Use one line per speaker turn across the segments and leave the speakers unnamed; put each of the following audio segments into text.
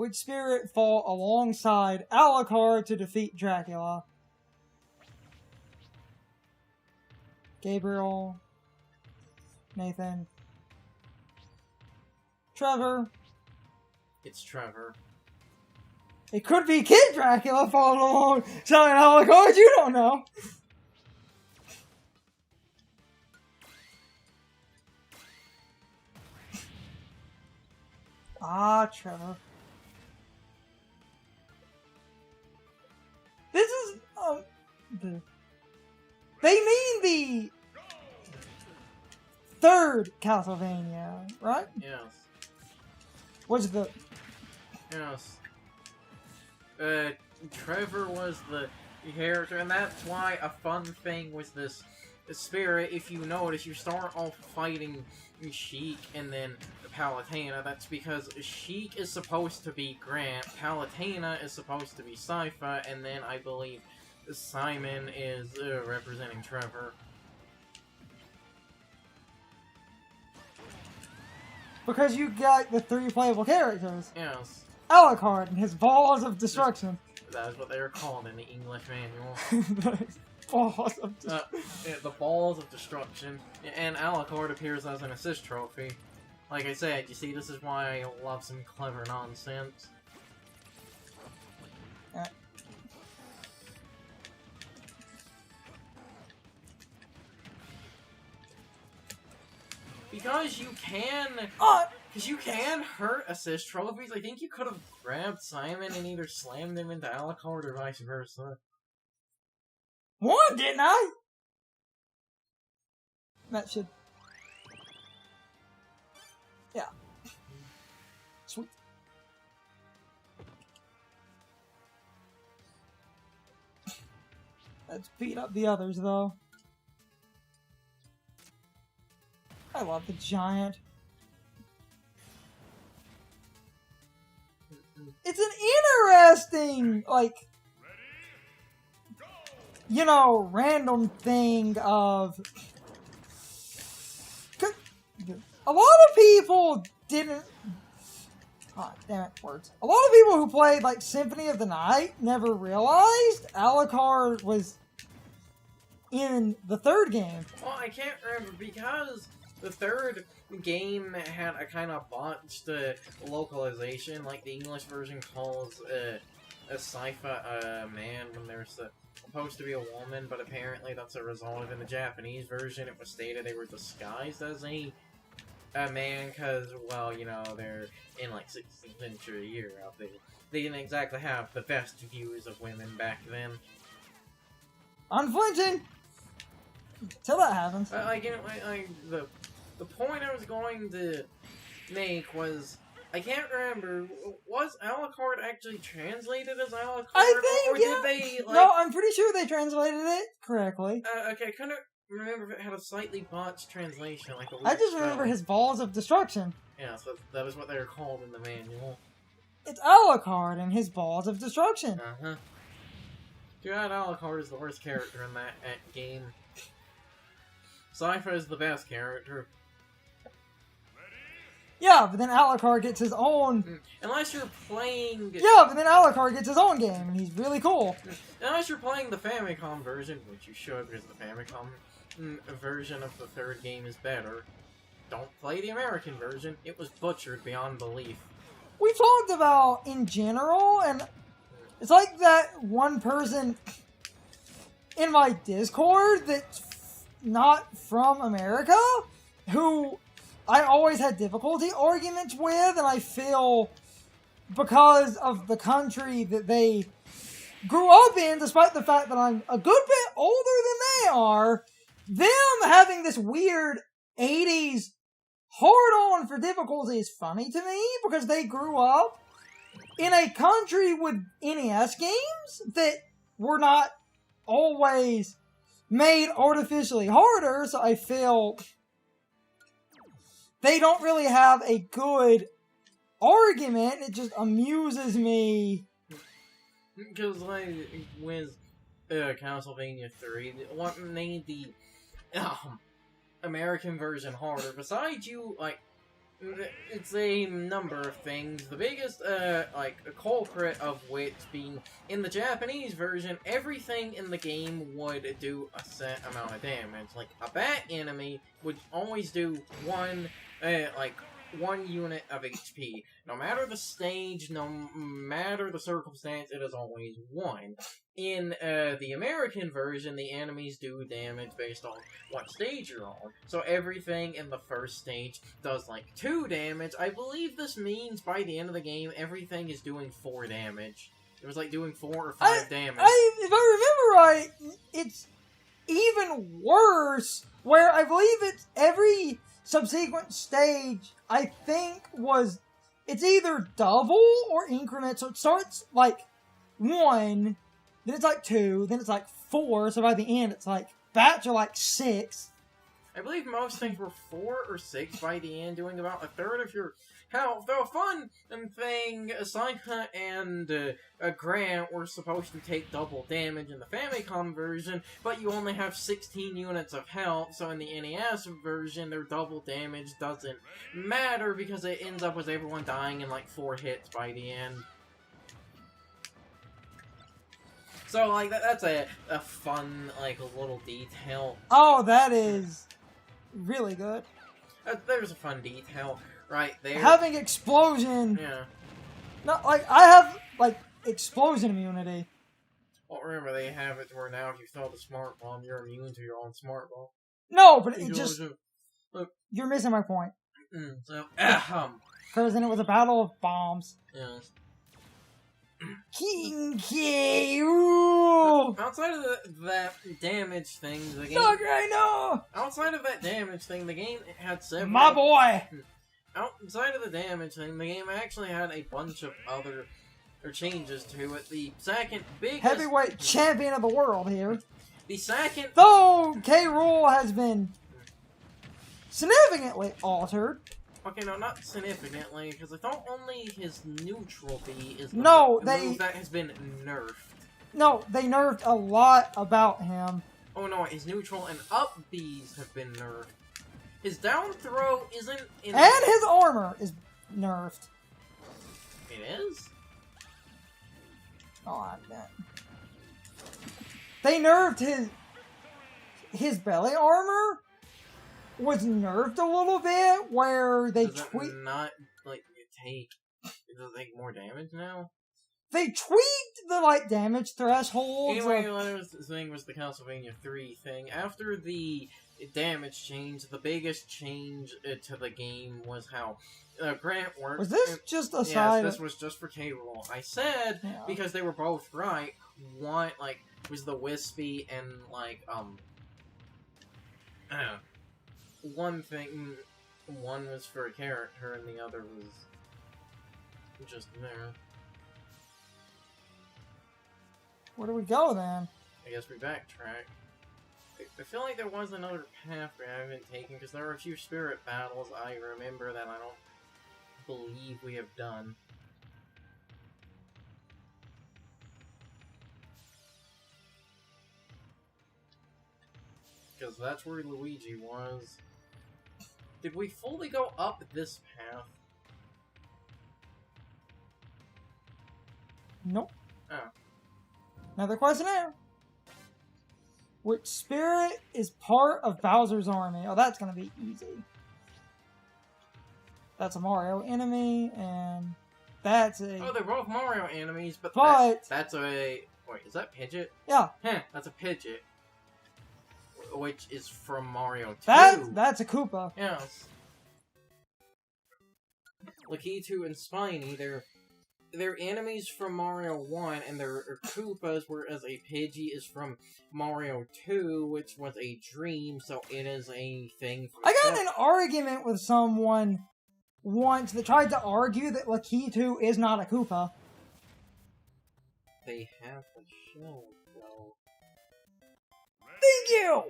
which spirit fought alongside Alucard to defeat Dracula? Gabriel, Nathan, Trevor.
It's Trevor.
It could be Kid Dracula following along, selling Alucard, you don't know. Ah, Trevor. This is, they mean the third Castlevania, right?
Yes.
What's the...
Yes. Trevor was the character, and that's why a fun thing was this spirit. If you notice, you start off fighting Sheik and then Palutena. That's because Sheik is supposed to be Grant, Palutena is supposed to be Sypha, and then I believe Simon is representing Trevor.
Because you got the 3 playable characters.
Yes.
Alucard and his balls of destruction.
That is what they are called in the English manual.
Balls of destruction.
Yeah, the balls of destruction. And Alucard appears as an assist trophy. Like I said, you see, this is why I love some clever nonsense.
Alright.
Because you can... Because you can hurt assist trophies. I think you could have grabbed Simon and either slammed him into Alucard or vice versa.
One, didn't I? That should... Yeah. Sweet. Let's beat up the others, though. I love the giant. It's an interesting, like, you know, random thing of... A lot of people didn't... Oh, damn it, words. A lot of people who played, like, Symphony of the Night never realized Alucard was in the third game.
Well, I can't remember because the third game had a kind of botched localization. Like, the English version calls a Sypha a man when there's supposed to be a woman, but apparently that's a result of in the Japanese version it was stated they were disguised as a man because, well, you know, they're in, like, 16th century Europe. They didn't exactly have the best views of women back then.
Unflinching! Till that happens.
The point I was going to make was, I can't remember, was Alucard actually translated as Alucard?
I think,
or
yeah.
Did they, like...
No, I'm pretty sure they translated it correctly.
Okay, I couldn't remember if it had a slightly botched translation, like a weird
I just remember
spelling.
his balls of destruction.
Yeah, so that is what they were called in the manual.
It's Alucard and his balls of destruction.
Uh-huh. Too bad Alucard is the worst character in that game. Sypha is the best character.
Yeah, but then Alucard gets his own...
Unless you're playing...
Yeah, but then Alucard gets his own game, and he's really cool.
Unless you're playing the Famicom version, which you should, because the Famicom version of the third game is better. Don't play the American version. It was butchered beyond belief.
We talked about, in general, and it's like that one person in my Discord that's not from America, who I always had difficulty arguments with, and I feel because of the country that they grew up in, despite the fact that I'm a good bit older than they are, them having this weird 80s hard-on for difficulty is funny to me, because they grew up in a country with NES games that were not always made artificially harder, so I feel they don't really have a good argument. It just amuses me.
Because, like, with Castlevania 3, what made the American version harder, besides you, like, It's a number of things. The biggest, like, a culprit of which being, in the Japanese version, everything in the game would do a set amount of damage. Like, a bat enemy would always do one unit of HP. No matter the stage, no matter the circumstance, it is always one. In the American version, the enemies do damage based on what stage you're on. So everything in the first stage does like 2 damage. I believe this means by the end of the game, everything is doing 4 damage. It was like doing 4 or 5 damage.
If I remember right, it's even worse, where I believe it's every subsequent stage, I think, it's either double or increment, so it starts like 1, then it's like 2, then it's like 4, so by the end it's like, bats are like 6.
I believe most things were 4 or 6 by the end, doing about a third of your health. Though a fun thing, Saika and Grant were supposed to take double damage in the Famicom version, but you only have 16 units of health, so in the NES version, their double damage doesn't matter because it ends up with everyone dying in like 4 hits by the end. So, like, that's a fun, like, little detail.
Oh, that is really good.
There's a fun detail right there.
Having explosion.
Yeah.
Not like I have like explosion immunity.
Well, remember they have it to where now if you throw the smart bomb, you're immune to your own smart bomb.
No, but it just
look.
You're missing my point. Because then it was a battle of bombs.
Yes.
King K. Ooh.
Outside of that damage thing, the game.
Look, I know.
Outside of that damage thing, the game had several.
My boy.
Outside of the damage thing, the game actually had a bunch of other changes to it. The second biggest
heavyweight champion of the world here.
The second,
though K. Rool has been significantly altered.
Okay, no, not significantly, because I thought only his neutral B is the
move
that has been nerfed.
No, they nerfed a lot about him.
Oh no, his neutral and up Bs have been nerfed. His down throw isn't in...
And his armor is nerfed.
It is?
Oh, I bet. They nerfed his belly armor was nerfed a little bit, where they tweaked...
not, like, it does take more damage now?
They tweaked the, like, damage thresholds.
Anyway, the other thing was the Castlevania 3 thing. After the damage change, the biggest change to the game was how Grant worked.
Was this just a side?
Yes, this was just for K. Rool. I said, because they were both right, one, like, was the wispy and, like, one thing, one was for a character and the other was just there.
Where do we go then?
I guess we backtrack. I feel like there was another path we haven't taken because there are a few spirit battles I remember that I don't believe we have done. Because that's where Luigi was. Did we fully go up this path?
Nope.
Oh.
Another question there. Which spirit is part of Bowser's army? Oh, that's gonna be easy. That's a Mario enemy, and that's a...
Oh, they're both Mario enemies, but that's a... Wait, is that Pidgeot?
Yeah.
Huh, that's a Pidgeot. Which is from Mario 2.
That's a Koopa.
Yes. Lakitu and Spiny, they're enemies from Mario 1, and they're Koopas, whereas a Pidgey is from Mario 2, which was a dream, so it is a thing from...
I got in an argument with someone once that tried to argue that Lakitu is not a Koopa.
They have a shell, though.
Thank you!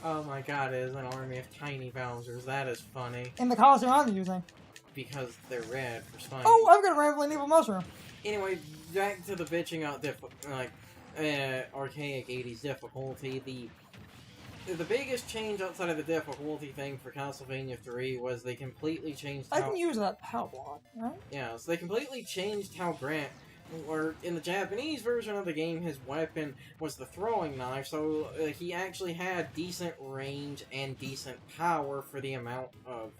Oh my god, it is an army of tiny Bowsers. That is funny.
In the costume I'm using.
Because they're red for Spiny.
Oh, I've got a rambling evil mushroom.
Anyway, back to the bitching out archaic 80s difficulty, the biggest change outside of the difficulty thing for Castlevania 3 was they completely changed how...
I can use that power block, right?
Yeah, so they completely changed how Grant... Or in the Japanese version of the game, his weapon was the throwing knife, so he actually had decent range and decent power for the amount of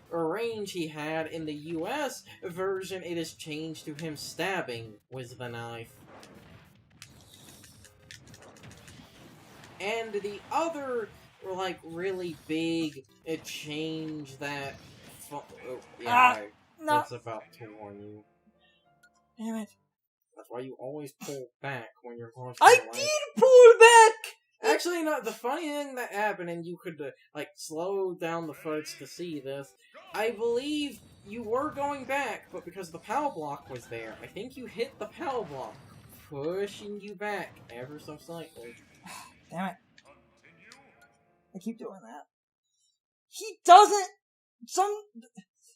range he had. In the US version, it is changed to him stabbing with the knife. And the other, like, really big change that...
No.
It's about to warn you.
Damn it.
That's why you always pull back when you're going
I did pull back!
Actually, no, the funny thing that happened, and you could, like, slow down the footage to see this, I believe you were going back, but because the POW block was there, I think you hit the POW block, pushing you back ever so slightly.
Damn it. I keep doing that. He doesn't...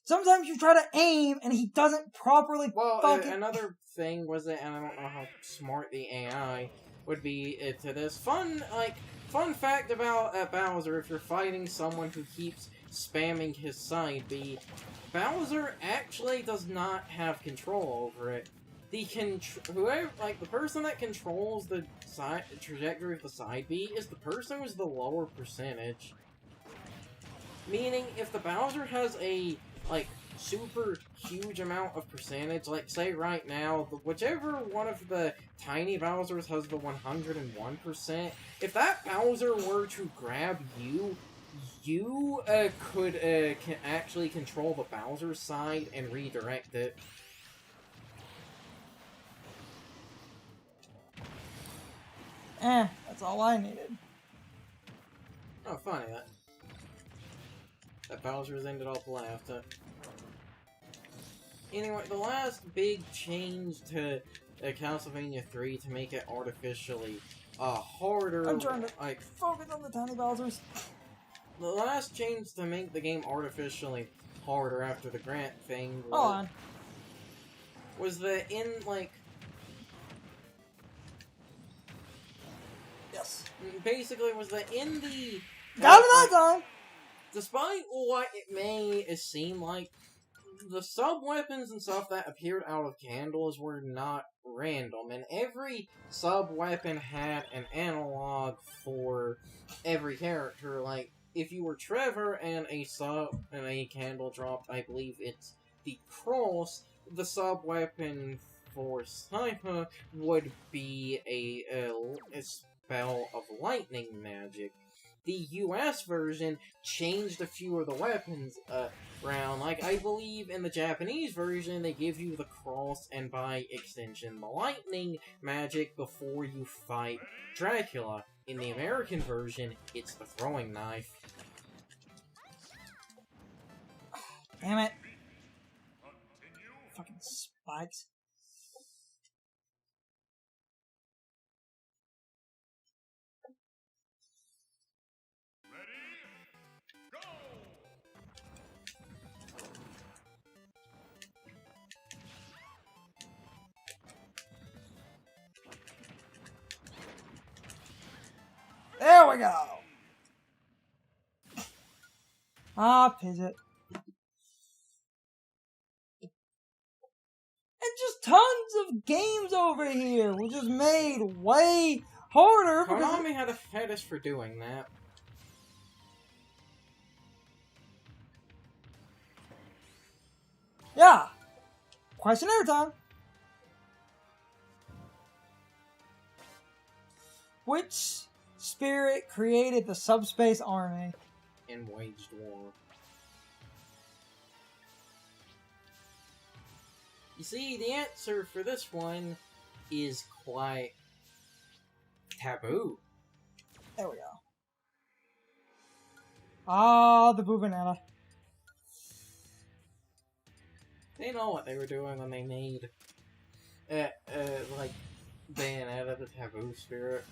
Sometimes you try to aim, and he doesn't properly fucking...
another thing was it, and I don't know how smart the AI would be to this. Fun fact about Bowser, if you're fighting someone who keeps spamming his side B, Bowser actually does not have control over it. The person that controls the trajectory of the side B is the person who's the lower percentage. Meaning, if the Bowser has a, like, super huge amount of percentage, like, say right now, whichever one of the tiny Bowsers has the 101%, if that Bowser were to grab you, you can actually control the Bowser side and redirect it.
That's all I needed.
Oh, funny, that Bowser's ended up left. Anyway, the last big change to Castlevania 3 to make it artificially harder...
I'm trying to focus on the tiny Bowsers.
The last change to make the game artificially harder after the Grant thing was that in, like...
Yes.
Basically, was that in the...
Got it that time!
Despite what it may seem like, the sub-weapons and stuff that appeared out of candles were not random, and every sub-weapon had an analog for every character. Like, if you were Trevor and a candle dropped, I believe it's the cross, the sub-weapon for Sniper would be a spell of lightning magic. The US version changed a few of the weapons around. Like, I believe in the Japanese version, they give you the cross and, by extension, the lightning magic before you fight Dracula. In the American version, it's the throwing knife.
Damn it. Fucking spikes. There we go! Pidget. And just tons of games over here, which is made way harder because...
Konami had a fetish for doing that.
Yeah. Questionnaire time. Which spirit created the subspace army?
And waged war. You see, the answer for this one is quite taboo.
There we go. Ah, the Boo Banana.
They know what they were doing when they made, like, Bayonetta, the taboo spirit.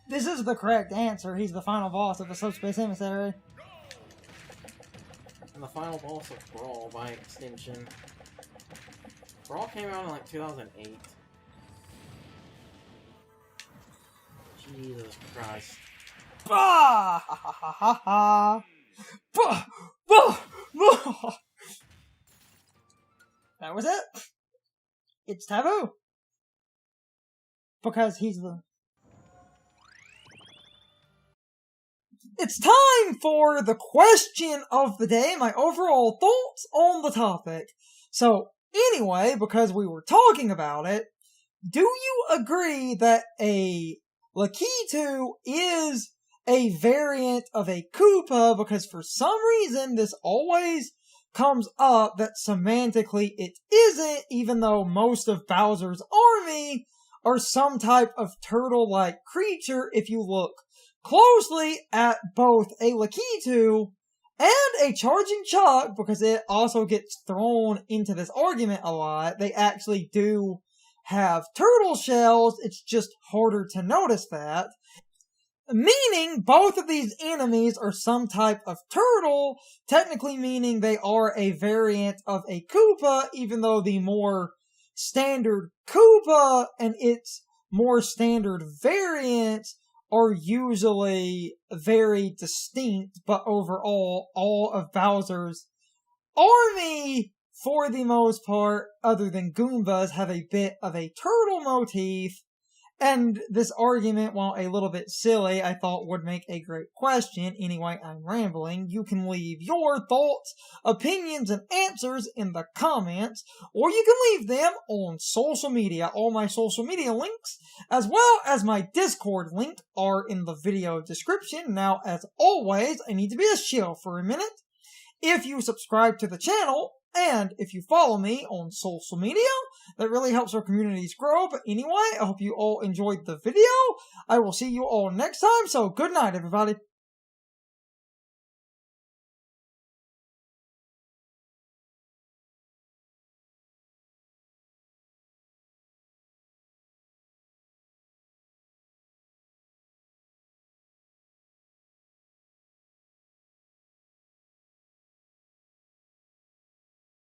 This is the correct answer. He's the final boss of the Subspace Emissary.
And the final boss of Brawl, by extension. Brawl came out in, like, 2008. Jesus Christ.
Bah! Ha ha ha ha ha! Bah! Bah! Bah! That was it. It's taboo. Because he's the... It's time for the question of the day, my overall thoughts on the topic. So, anyway, because we were talking about it, do you agree that a Lakitu is a variant of a Koopa? Because for some reason, this always comes up that semantically it isn't, even though most of Bowser's army are some type of turtle-like creature if you look closely at both a Lakitu and a Charging Chuck, because it also gets thrown into this argument a lot. They actually do have turtle shells, it's just harder to notice that. Meaning both of these enemies are some type of turtle, technically meaning they are a variant of a Koopa, even though the more standard Koopa and its more standard variants are usually very distinct, but overall, all of Bowser's army, for the most part, other than Goombas, have a bit of a turtle motif. And this argument, while a little bit silly, I thought would make a great question. Anyway, I'm rambling. You can leave your thoughts, opinions, and answers in the comments, or you can leave them on social media. All my social media links, as well as my Discord link, are in the video description. Now, as always, I need to be a shill for a minute. If you subscribe to the channel, and if you follow me on social media, that really helps our communities grow. But anyway, I hope you all enjoyed the video. I will see you all next time, so good night, everybody.